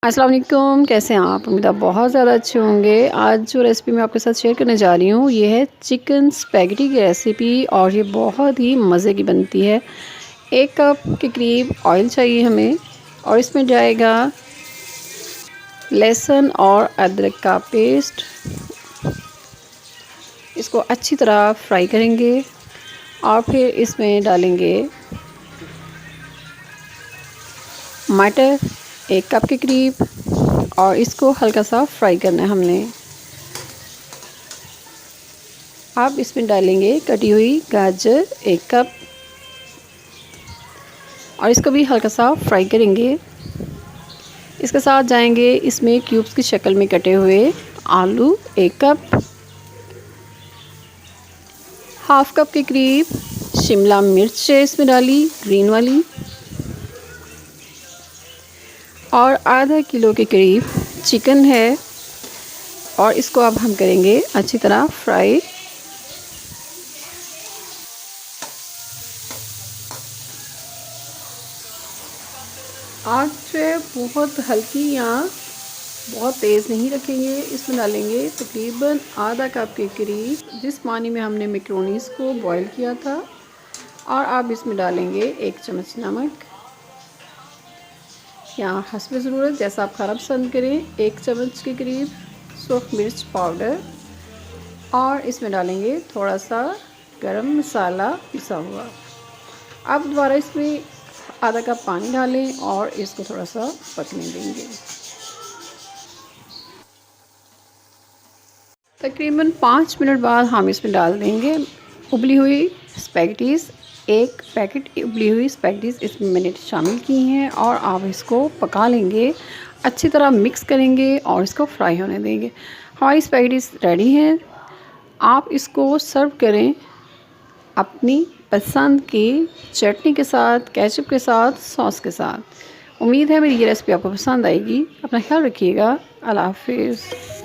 अस्सलाम वालेकुम, कैसे हैं आप? उम्मीद आप बहुत ज़्यादा अच्छे होंगे। आज जो रेसिपी मैं आपके साथ शेयर करने जा रही हूँ ये है चिकन स्पैगेटी की रेसिपी और ये बहुत ही मज़े की बनती है। 1 कप के करीब ऑयल चाहिए हमें और इसमें जाएगा लहसुन और अदरक का पेस्ट। इसको अच्छी तरह फ्राई करेंगे और फिर इसमें डालेंगे मटर 1 कप के करीब और इसको हल्का सा फ्राई करना है हमने। अब इसमें डालेंगे कटी हुई गाजर 1 कप और इसको भी हल्का सा फ्राई करेंगे। इसके साथ जाएंगे इसमें क्यूब्स की शक्ल में कटे हुए आलू 1 कप, हाफ कप के करीब शिमला मिर्च है इसमें डाली ग्रीन वाली और आधा किलो के करीब चिकन है और इसको अब हम करेंगे अच्छी तरह फ्राई। आग जो है बहुत हल्की या बहुत तेज़ नहीं रखेंगे। इसमें डालेंगे तकरीबन आधा कप के करीब जिस पानी में हमने मैक्रोनीस को बॉईल किया था और अब इसमें डालेंगे 1 चम्मच नमक या हस्ब ज़रूरत जैसा आप खाना पसंद करें, 1 चम्मच के करीब सूख मिर्च पाउडर और इसमें डालेंगे थोड़ा सा गरम मसाला पिसा हुआ। अब दोबारा इसमें आधा कप पानी डालें और इसको थोड़ा सा पकने देंगे। तकरीबन 5 मिनट बाद हम इसमें डाल देंगे उबली हुई स्पैगेटीज़। 1 पैकेट उबली हुई स्पैगेटीज़ इसमें मैंने शामिल की हैं और आप इसको पका लेंगे, अच्छी तरह मिक्स करेंगे और इसको फ्राई होने देंगे। हमारी स्पैगेटीज़ रेडी हैं। आप इसको सर्व करें अपनी पसंद की चटनी के साथ, केचप के साथ, सॉस के साथ। उम्मीद है मेरी ये रेसिपी आपको पसंद आएगी। अपना ख्याल रखिएगा। अल्लाह हाफ़िज़।